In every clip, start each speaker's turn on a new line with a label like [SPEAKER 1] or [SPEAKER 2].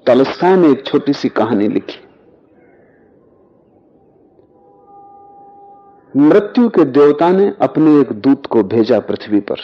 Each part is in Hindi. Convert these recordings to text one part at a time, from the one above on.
[SPEAKER 1] तॉल्स्टॉय ने एक छोटी सी कहानी लिखी। मृत्यु के देवता ने अपने एक दूत को भेजा पृथ्वी पर।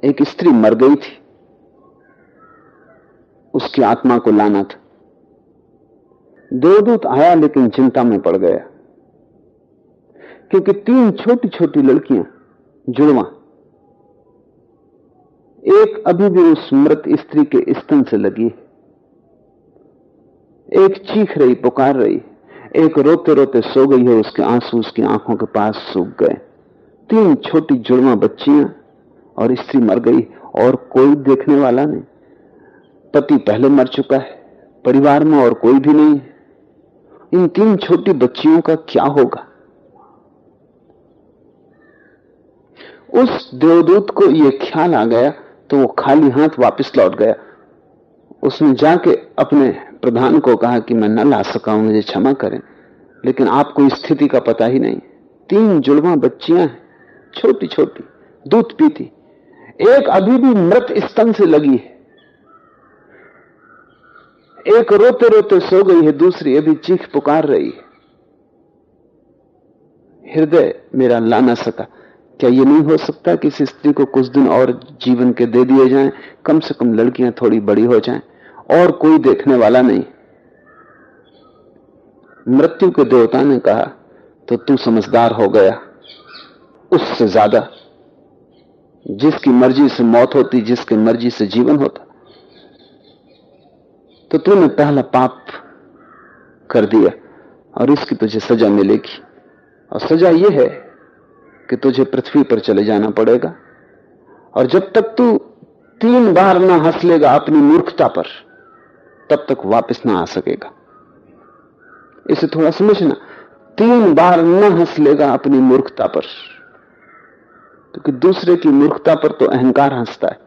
[SPEAKER 1] एक स्त्री मर गई थी, उसकी आत्मा को लाना था। देवदूत आया लेकिन चिंता में पड़ गया, क्योंकि 3 छोटी छोटी लड़कियां, जुड़वा, एक अभी भी उस मृत स्त्री के स्तन से लगी, एक चीख रही, पुकार रही, एक रोते रोते सो गई है, उसके आंसू उसकी आंखों के पास सूख गए। 3 छोटी जुड़वा बच्चियां और स्त्री मर गई, और कोई देखने वाला नहीं। पति पहले मर चुका है, परिवार में और कोई भी नहीं है। इन 3 छोटी बच्चियों का क्या होगा? उस देवदूत को यह ख्याल आ गया तो वो खाली हाथ वापस लौट गया। उसने जाके अपने प्रधान को कहा कि मैं न ला सका हूं, मुझे क्षमा करें, लेकिन आपको स्थिति का पता ही नहीं। 3 जुड़वा बच्चियां हैं, छोटी छोटी, दूध पीती, एक अभी भी मृत स्तन से लगी है, एक रोते रोते सो गई है, दूसरी अभी चीख पुकार रही है। हृदय मेरा ला ना सका। क्या ये नहीं हो सकता कि इस स्त्री को कुछ दिन और जीवन के दे दिए जाएं, कम से कम लड़कियां थोड़ी बड़ी हो जाएं, और कोई देखने वाला नहीं। मृत्यु के देवता ने कहा, तो तू समझदार हो गया, उससे ज्यादा। जिसकी मर्जी से मौत होती, जिसकी मर्जी से जीवन होता, तो तूने पहला पाप कर दिया और इसकी तुझे सजा मिलेगी। और सजा यह है कि तुझे पृथ्वी पर चले जाना पड़ेगा, और जब तक तू 3 बार ना हंस लेगा अपनी मूर्खता पर, तब तक वापस ना आ सकेगा। इसे थोड़ा समझना, 3 बार ना हंस लेगा अपनी मूर्खता पर, क्योंकि दूसरे की मूर्खता पर तो अहंकार हंसता है।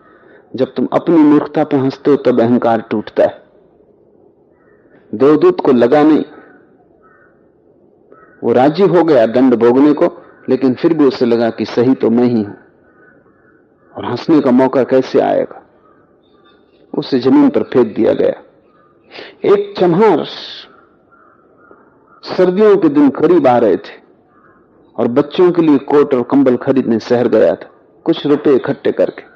[SPEAKER 1] जब तुम अपनी मूर्खता पर हंसते हो तब अहंकार टूटता है। देवदूत को लगा नहीं, वो राजी हो गया दंड भोगने को, लेकिन फिर भी उसे लगा कि सही तो मैं ही हूं, और हंसने का मौका कैसे आएगा। उसे जमीन पर फेंक दिया गया। एक चम्हार सर्दियों के दिन करीब आ रहे थे और बच्चों के लिए कोट और कंबल खरीदने शहर गया था, कुछ रुपए इकट्ठे करके।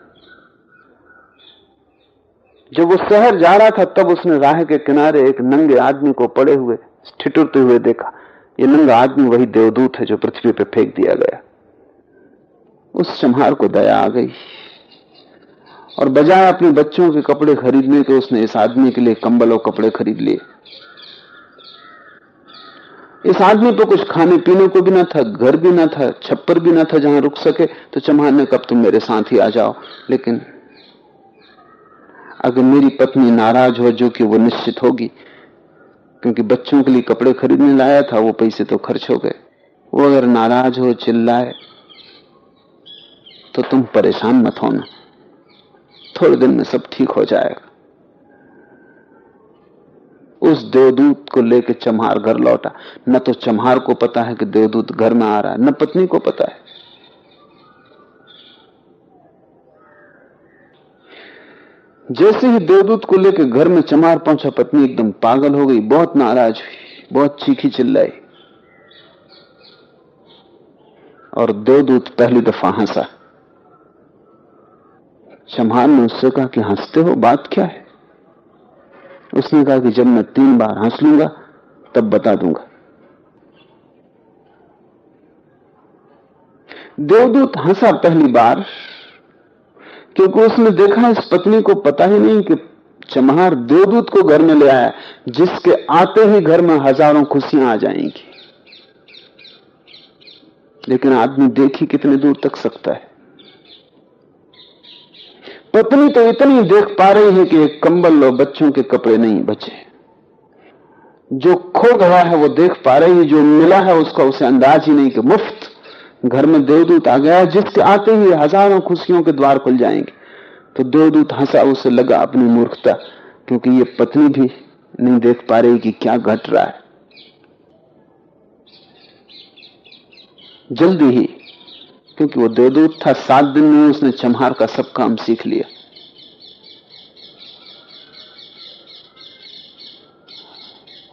[SPEAKER 1] जब वो शहर जा रहा था तब उसने राह के किनारे एक नंगे आदमी को पड़े हुए ठिठुरते हुए देखा। ये नंगा आदमी वही देवदूत है जो पृथ्वी पर फेंक दिया गया। उस चम्हार को दया आ गई और बजाय अपने बच्चों के कपड़े खरीदने के उसने इस आदमी के लिए कंबल और कपड़े खरीद लिए। इस आदमी पर कुछ खाने पीने को भी ना था, घर भी ना था, छप्पर भी ना था जहां रुक सके। तो चम्हार ने कब तुम मेरे साथ ही आ जाओ, लेकिन अगर मेरी पत्नी नाराज हो, जो कि वो निश्चित होगी, क्योंकि बच्चों के लिए कपड़े खरीदने लाया था, वो पैसे तो खर्च हो गए, वो अगर नाराज हो, चिल्लाए, तो तुम परेशान मत होना, थोड़े दिन में सब ठीक हो जाएगा। उस देवदूत को लेकर चम्हार घर लौटा। न तो चम्हार को पता है कि देवदूत घर में आ रहा है, न पत्नी को पता है। जैसे ही देवदूत को लेकर घर में चम्हार पहुंचा, पत्नी एकदम पागल हो गई, बहुत नाराज हुई, बहुत चीखी चिल्लाई, और देवदूत पहली दफा हंसा। चम्हार ने उससे कहा कि हंसते हो, बात क्या है? उसने कहा कि जब मैं 3 बार हंस लूंगा तब बता दूंगा। देवदूत हंसा पहली बार, क्योंकि उसने देखा इस पत्नी को पता ही नहीं कि चम्हार देवदूत को घर में ले आया, जिसके आते ही घर में हजारों खुशियां आ जाएंगी। लेकिन आदमी देखी कितने दूर तक सकता है। पत्नी तो इतनी देख पा रही है कि एक कंबल और बच्चों के कपड़े नहीं बचे। जो खो गया है वो देख पा रही है, जो मिला है उसका उसे अंदाज ही नहीं कि मुफ्त घर में देवदूत आ गया, जिसके आते ही हजारों खुशियों के द्वार खुल जाएंगे। तो देवदूत हंसा, उसे लगा अपनी मूर्खता, क्योंकि ये पत्नी भी नहीं देख पा रही कि क्या घट रहा है। जल्दी ही, क्योंकि वो देवदूत था, 7 दिन में उसने चम्हार का सब काम सीख लिया।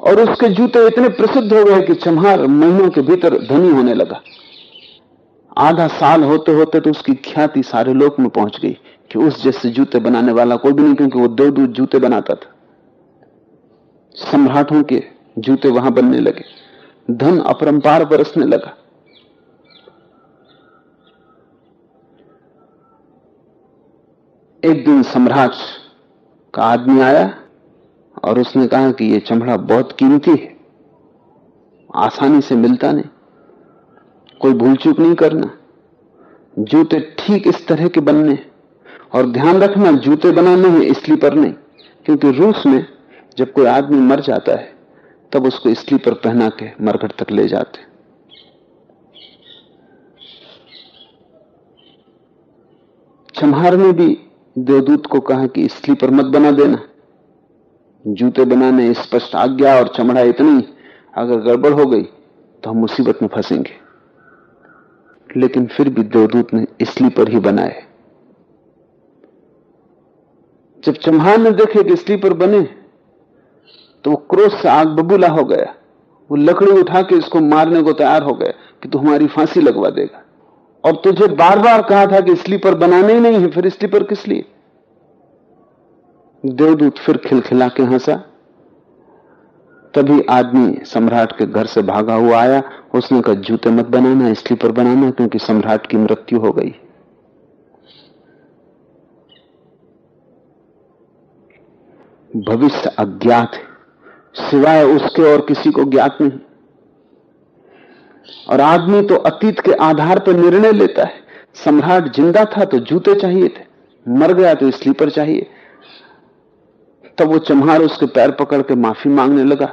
[SPEAKER 1] और उसके जूते इतने प्रसिद्ध हो गए कि चम्हार महीनों के भीतर धनी होने लगा। आधा साल होते होते तो उसकी ख्याति सारे लोक में पहुंच गई कि उस जैसे जूते बनाने वाला कोई भी नहीं, क्योंकि वो देवदूत जूते बनाता था। सम्राटों के जूते वहां बनने लगे, धन अपरंपार बरसने लगा। एक दिन सम्राट का आदमी आया और उसने कहा कि यह चमड़ा बहुत कीमती है, आसानी से मिलता नहीं, कोई भूल चूक नहीं करना, जूते ठीक इस तरह के बनने, और ध्यान रखना जूते बनाने हैं स्लीपर नहीं, क्योंकि रूस में जब कोई आदमी मर जाता है तब उसको स्लीपर पहना के मरघट तक ले जाते। चम्हार ने भी देवदूत को कहा कि स्लीपर मत बना देना, जूते बनाने स्पष्ट आज्ञा और चमड़ा इतनी, अगर गड़बड़ हो गई तो हम मुसीबत में फंसेंगे। लेकिन फिर भी देवदूत ने स्लीपर ही बनाए। जब चम्हार ने देखे कि स्लीपर बने तो वो क्रोध से आग बबूला हो गया। वो लकड़ी उठा के इसको मारने को तैयार हो गया कि तू हमारी फांसी लगवा देगा, और तुझे बार बार कहा था कि स्लीपर बनाने ही नहीं है, फिर स्लीपर किस लिए? देवदूत फिर खिलखिला के हंसा। तभी आदमी सम्राट के घर से भागा हुआ आया। उसने कहा जूते मत बनाना, स्लीपर बनाना, क्योंकि सम्राट की मृत्यु हो गई। भविष्य अज्ञात है, सिवाय उसके और किसी को ज्ञात नहीं। और आदमी तो अतीत के आधार पर निर्णय लेता है। सम्राट जिंदा था तो जूते चाहिए थे, मर गया तो स्लीपर चाहिए। तब वो चम्हार उसके पैर पकड़ के माफी मांगने लगा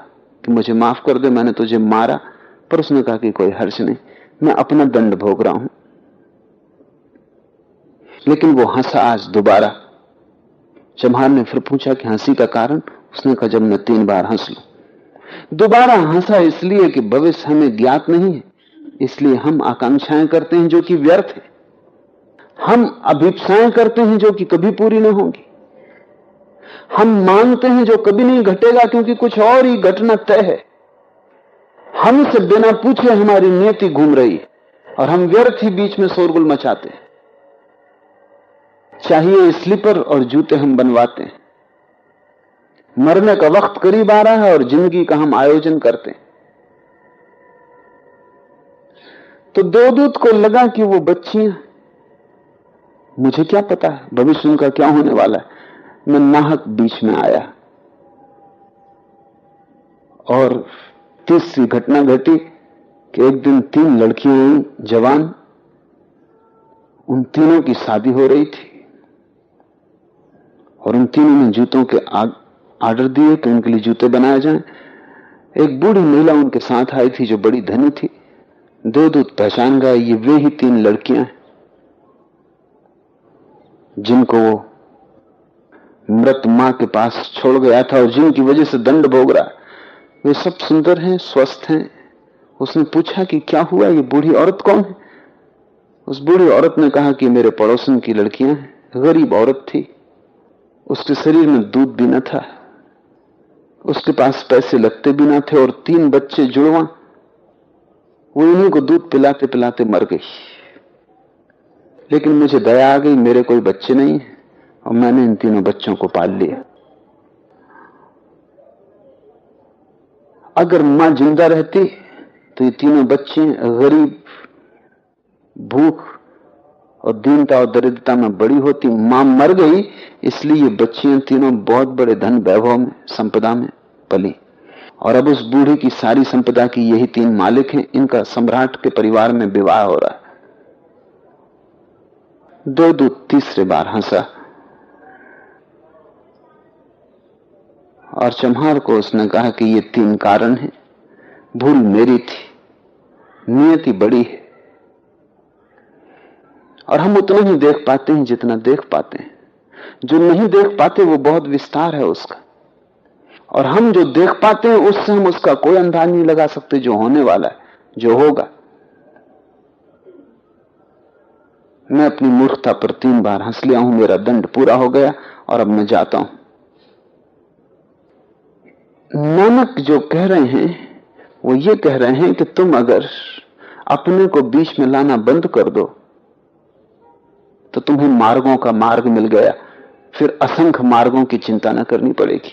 [SPEAKER 1] कि मुझे माफ कर दे, मैंने तुझे मारा। पर उसने कहा कि कोई हर्ज नहीं, मैं अपना दंड भोग रहा हूं। लेकिन वो हंसा आज दोबारा। चम्हार ने फिर पूछा कि हंसी का कारण? उसने कहा जब मैं 3 बार हंस लूं। दोबारा हंसा इसलिए कि भविष्य हमें ज्ञात नहीं है, इसलिए हम आकांक्षाएं करते हैं जो कि व्यर्थ है, हम अभिप्साएं करते हैं जो कि कभी पूरी नहीं होंगी, हम मांगते हैं जो कभी नहीं घटेगा क्योंकि कुछ और ही घटना तय है। हमसे बिना पूछे हमारी नियति घूम रही है और हम व्यर्थ ही बीच में शोरगुल मचाते हैं। चाहिए स्लीपर और जूते हम बनवाते हैं। मरने का वक्त करीब आ रहा है और जिंदगी का हम आयोजन करते हैं। तो देवदूत को लगा कि वो बच्चियां, मुझे क्या पता है भविष्य उनका क्या होने वाला है। मैं नाहक बीच में आया और तीसरी घटना घटी कि एक दिन 3 लड़कियां आई जवान, उन तीनों की शादी हो रही थी और उन तीनों ने जूतों के आर्डर दिए कि उनके लिए जूते बनाए जाएं। एक बूढ़ी महिला उनके साथ आई थी जो बड़ी धनी थी। देवदूत पहचान गया ये वे ही 3 लड़कियां हैं जिनको वो मृत मां के पास छोड़ गया था और जिनकी वजह से दंड भोग रहा है। वे सब सुंदर हैं, स्वस्थ हैं। उसने पूछा कि क्या हुआ, ये बूढ़ी औरत कौन है? उस बूढ़ी औरत ने कहा कि मेरे पड़ोसन की लड़कियां हैं। गरीब औरत थी, उसके शरीर में दूध भी न था, उसके पास पैसे लगते भी ना थे और 3 बच्चे जुड़वा, वो इन्हीं को दूध पिलाते पिलाते मर गई। लेकिन मुझे दया आ गई, मेरे कोई बच्चे नहीं है और मैंने इन तीनों बच्चों को पाल लिया। अगर मां जिंदा रहती तो ये तीनों बच्चे गरीब, भूख और दीनता और दरिद्रता में बड़ी होती। मां मर गई इसलिए ये बच्चियां तीनों बहुत बड़े धन वैभव में, संपदा में पली। और अब उस बूढ़ी की सारी संपदा की यही 3 मालिक हैं। इनका सम्राट के परिवार में विवाह हो रहा है। देवदूत तीसरे बार हंसा और चम्हार को उसने कहा कि ये 3 कारण हैं। भूल मेरी थी, नियति बड़ी है और हम उतना ही देख पाते हैं जितना देख पाते हैं। जो नहीं देख पाते वो बहुत विस्तार है उसका, और हम जो देख पाते हैं उससे हम उसका कोई अंदाज नहीं लगा सकते जो होने वाला है, जो होगा। मैं अपनी मूर्खता पर 3 बार हंस लिया हूं, मेरा दंड पूरा हो गया और अब मैं जाता हूं। नानक जो कह रहे हैं वो ये कह रहे हैं कि तुम अगर अपने को बीच में लाना बंद कर दो तो तुम्हें मार्गों का मार्ग मिल गया, फिर असंख्य मार्गों की चिंता न करनी पड़ेगी।